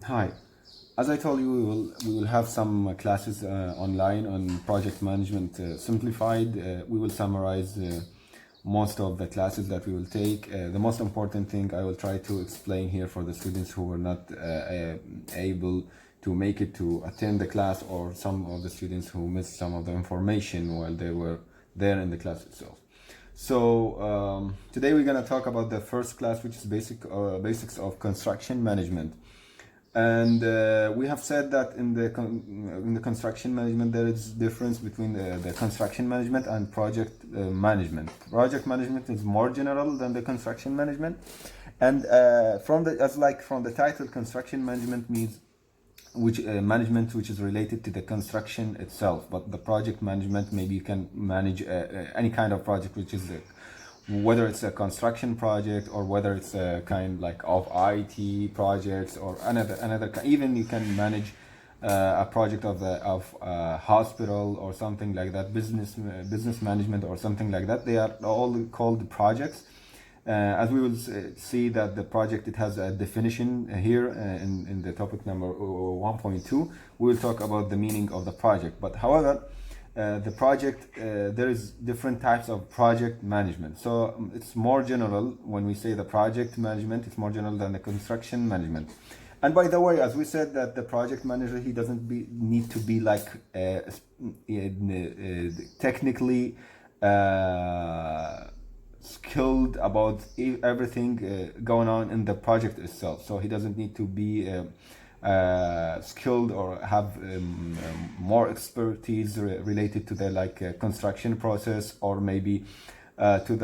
Hi. As I told you, we will have some classes online on project management simplified. We will summarize most of the classes that we will take. The most important thing I will try to explain here for the students who were not able to make it to attend the class, or some of the students who missed some of the information while they were there in the class itself. So today we're gonna talk about the first class, which is basics of construction management. And we have said that in the construction management there is difference between the construction management and project management. Project management is more general than the construction management, and from the title, construction management means management which is related to the construction itself. But the project management, maybe you can manage any kind of project, which is whether it's a construction project or whether it's a kind like of IT projects or another. Even you can manage a project of a hospital or something like that, business management or something like that. They are all called projects. As we will see that the project, it has a definition here in the topic number 1.2. We will talk about the meaning of the project. But however, the project, there is different types of project management. So it's more general. When we say the project management, it's more general than the construction management. And by the way, as we said, that the project manager, he doesn't need to be like technically skilled about everything going on in the project itself. So he doesn't need to be skilled or have more expertise related to the construction process, or maybe to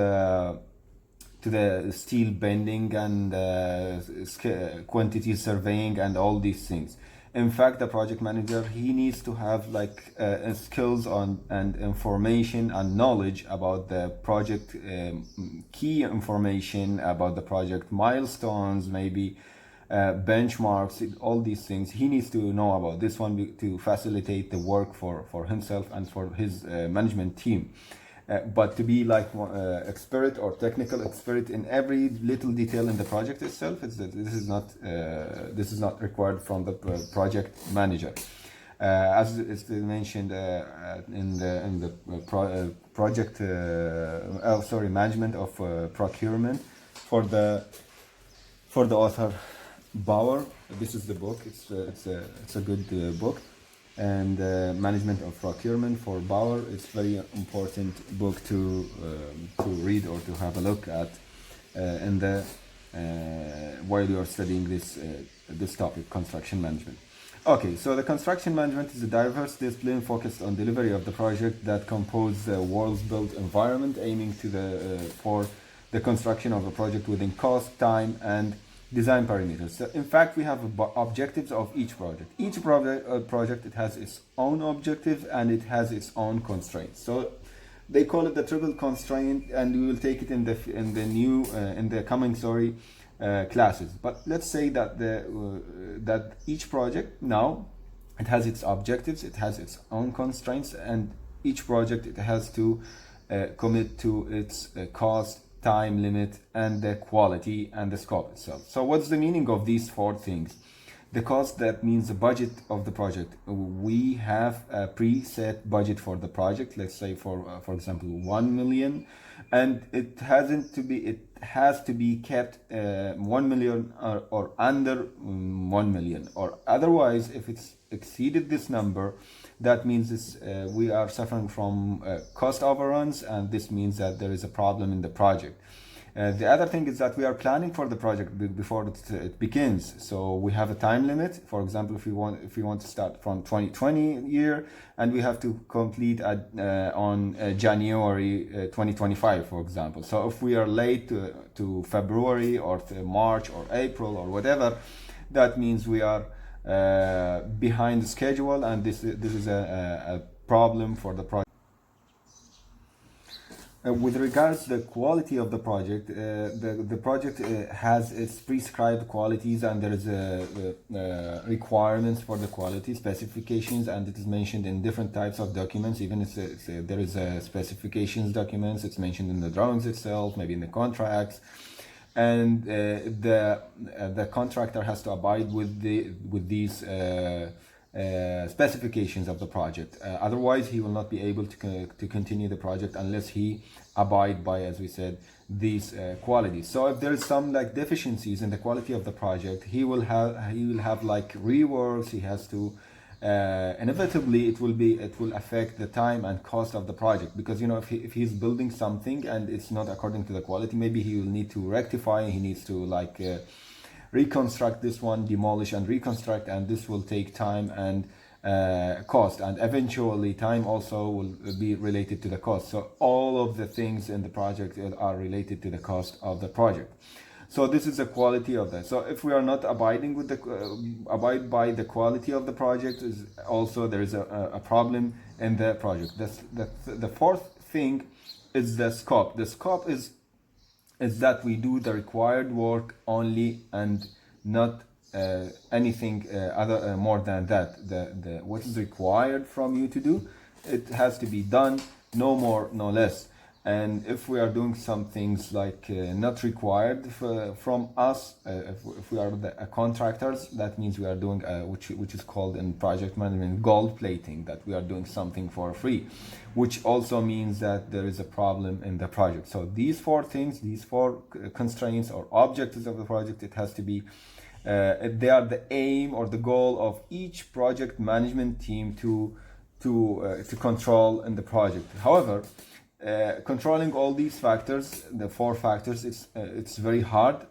the steel bending and quantity surveying and all these things. In fact, the project manager, he needs to have skills on and information and knowledge about the project, key information about the project milestones, maybe benchmarks, all these things. He needs to know about this one to facilitate the work for himself and for his management team. But to be like expert or technical expert in every little detail in the project itself, this is not required from the project manager. As is mentioned in the project, management of procurement, for the author Bauer. This is the book. It's a good book. And management of procurement for Bauer. It's very important book to read or to have a look at while you are studying this topic, construction management. Okay, so the construction management is a diverse discipline focused on delivery of the project that compose the world's built environment, aiming for the construction of a project within cost, time, and design parameters. So in fact, we have objectives of each project. Each project, it has its own objective and it has its own constraints. So they call it the triple constraint, and we will take it in the coming classes. But let's say that that each project now, it has its objectives, it has its own constraints, and each project, it has to commit to its cost, time limit, and the quality and the scope itself. So what's the meaning of these four things? The cost, that means the budget of the project. We have a preset budget for the project, let's say for example 1 million, and it has to be kept 1 million or under 1 million, or otherwise if it's exceeded this number, that means we are suffering from cost overruns, and this means that there is a problem in the project. The other thing is that we are planning for the project before it begins. So we have a time limit. For example, if we want to start from 2020 year, and we have to complete on January 2025, for example. So if we are late to February or to March or April or whatever, that means we are behind the schedule, and this is a problem for the project. With regards to the quality of the project, the project has its prescribed qualities, and there is requirements for the quality specifications, and it is mentioned in different types of documents. Even if there is specifications documents, it's mentioned in the drawings itself, maybe in the contracts. and the contractor has to abide with these specifications of the project. Otherwise, he will not be able to continue the project unless he abide by, as we said, these qualities. So if there is some like deficiencies in the quality of the project, he will have like reworks. He has to inevitably it will affect the time and cost of the project, because if he's building something and it's not according to the quality, maybe he will need to rectify. He needs to like reconstruct this one, demolish and reconstruct, and this will take time and cost, and eventually time also will be related to the cost. So all of the things in the project are related to the cost of the project. So this is the quality of that. So if we are not abiding with abide by the quality of the project, is also there is a problem in the project. The fourth thing is the scope. The scope is that we do the required work only and not anything other more than that. The what is required from you to do, it has to be done, no more, no less. And if we are doing some things like not required from us, if we are the contractors, that means we are doing which is called in project management gold plating, that we are doing something for free, which also means that there is a problem in the project. So these four things, these four constraints or objectives of the project, it has to be they are the aim or the goal of each project management team to control in the project. However, controlling all these factors, the four factors, it's very hard,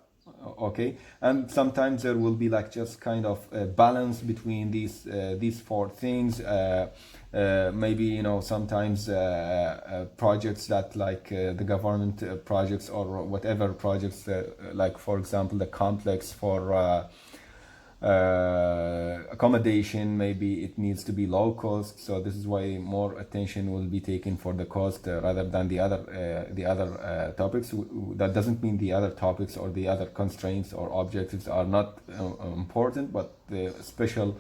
okay, and sometimes there will be like just kind of a balance between these four things. Maybe sometimes projects that like the government projects or whatever projects, like for example the complex for accommodation, maybe it needs to be low cost, so this is why more attention will be taken for the cost rather than the other topics. That doesn't mean the other topics or the other constraints or objectives are not important, but the special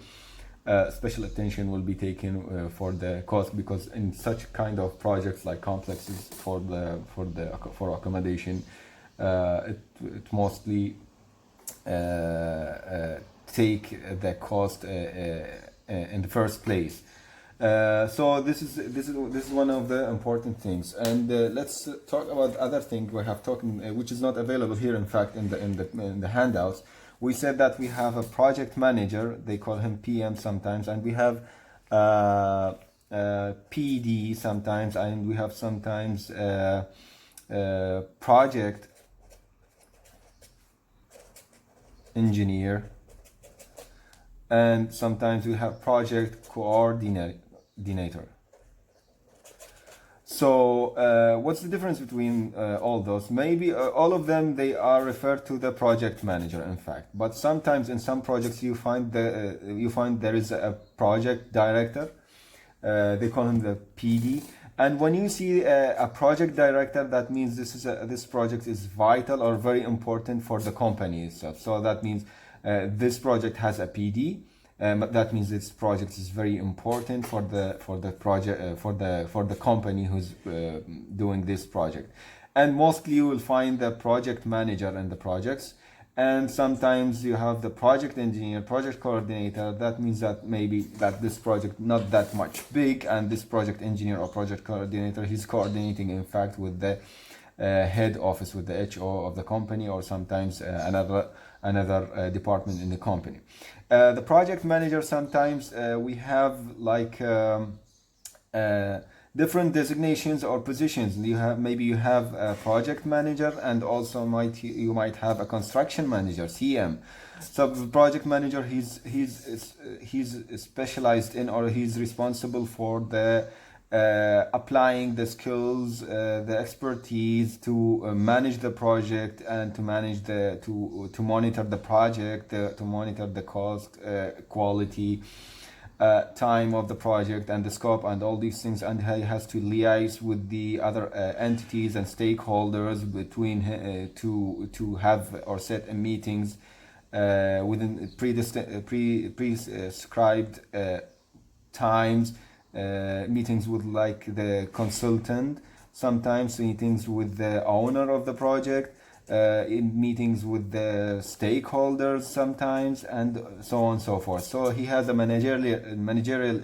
attention will be taken for the cost, because in such kind of projects like complexes for accommodation, it mostly take the cost in the first place. So this is one of the important things. And let's talk about other thing we have talking, which is not available here. In fact, in the handouts, we said that we have a project manager. They call him PM sometimes, and we have PD sometimes, and we have sometimes project engineer, and sometimes we have project coordinator. So what's the difference between all those? Maybe all of them, they are referred to the project manager, in fact, but sometimes in some projects you find there is a project director. They call him the PD. And when you see a project director, that means this project is vital or very important for the company itself. So that means this project has a PD. That means this project is very important for the project for the company who's doing this project. And mostly you will find the project manager in the projects. And sometimes you have the project engineer, project coordinator. That means that maybe that this project not that much big, and this project engineer or project coordinator, he's coordinating in fact with the head office, with the HO of the company, or sometimes another department in the company. The project manager, sometimes we have like different designations or positions. You have a project manager, and also you might have a construction manager, CM. So the project manager, he's specialized in, or he's responsible for the applying the skills, the expertise to manage the project, and to manage to monitor the project, to monitor the cost, quality, time of the project, and the scope, and all these things. And he has to liaise with the other entities and stakeholders between to have or set meetings within prescribed times. Meetings with like the consultant, sometimes meetings with the owner of the project, in meetings with the stakeholders sometimes, and so on and so forth. So he has a managerial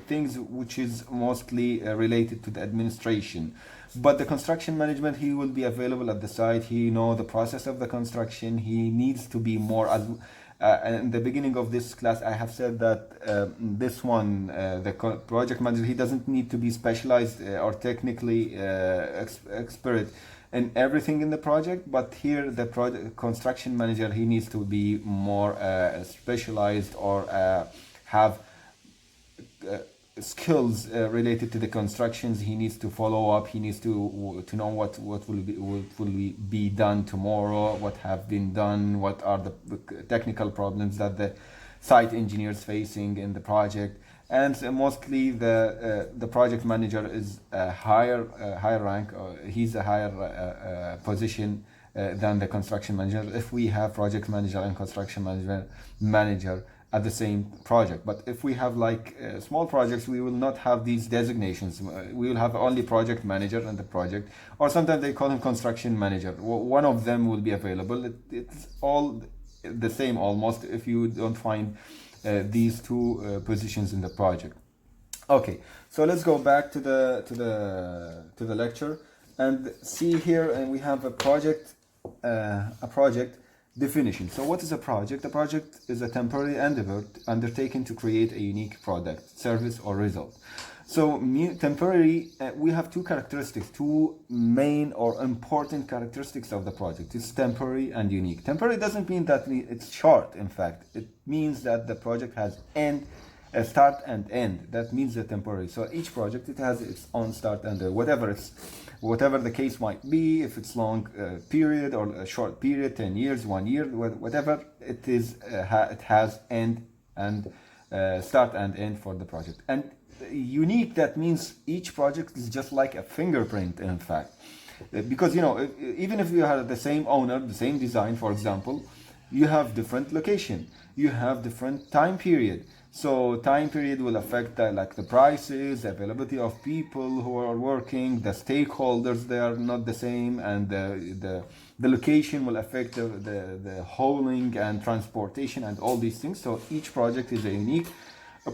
things which is mostly related to the administration. But the construction management, he will be available at the site. He know the process of the construction. He needs to be more as in the beginning of this class, I have said that this one, the project manager, he doesn't need to be specialized or technically expert in everything in the project, but here the project construction manager, he needs to be more specialized or have skills related to the constructions. He needs to follow up. He needs to know what will be done tomorrow, what have been done, what are the technical problems that the site engineers facing in the project. And mostly the project manager is a higher rank. He's a higher position than the construction manager. If we have project manager and construction manager at the same project. But if we have like small projects, we will not have these designations. We will have only project manager and the project, or sometimes they call him construction manager. One of them will be available. It's all the same almost if you don't find these two positions in the project. Okay, so let's go back to the lecture and see here, and we have a project definition. So what is a project? A project is a temporary endeavor undertaken to create a unique product, service, or result. So temporary, we have two characteristics, two main or important characteristics of the project. It's temporary and unique. Temporary doesn't mean that it's short, in fact. It means that the project has a start and end. That means the temporary. So each project, it has its own start and end, whatever the case might be, if it's long period or a short period, 10 years, 1 year, whatever it is, it has end and start and end for the project. And unique, that means each project is just like a fingerprint, in fact. Because, even if you have the same owner, the same design, for example, you have different location, you have different time period. So time period will affect like the prices, the availability of people who are working, the stakeholders, they are not the same, and the location will affect the hauling and transportation and all these things. So each project is a unique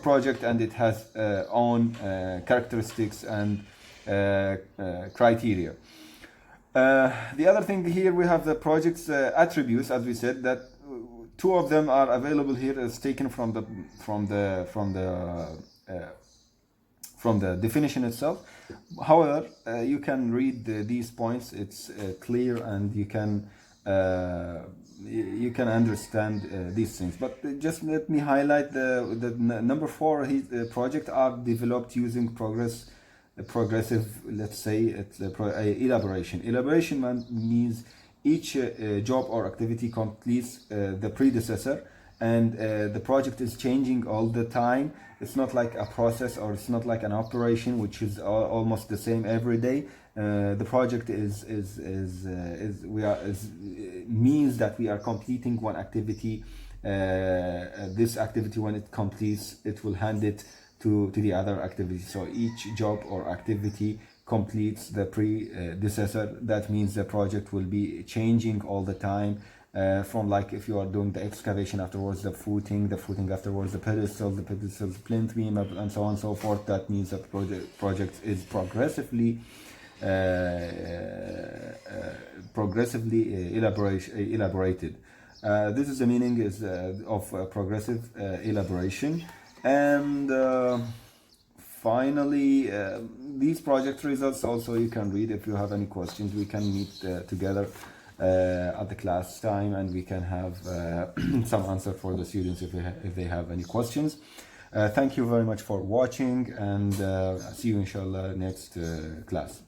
project, and it has own characteristics and criteria. The other thing here, we have the project's attributes, as we said, that two of them are available here as taken from the definition itself. However, you can read these points. It's clear, and you can understand these things. But just let me highlight the number 4. Projects are developed using progressive. Let's say it's elaboration. Elaboration means each job or activity completes the predecessor, and the project is changing all the time. It's not like a process, or it's not like an operation which is almost the same every day. The project means that we are completing one activity. This activity, when it completes, it will hand it to the other activity. So each job or activity completes the predecessor. That means the project will be changing all the time, from like if you are doing the excavation, afterwards the footing afterwards the pedestals, plinth beam, and so on and so forth. That means that project is progressively elaborated. This is the meaning of progressive elaboration. And finally, these project results also you can read. If you have any questions, we can meet together at the class time, and we can have some answer for the students if they have any questions. Thank you very much for watching, and see you inshallah next class.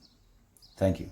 Thank you.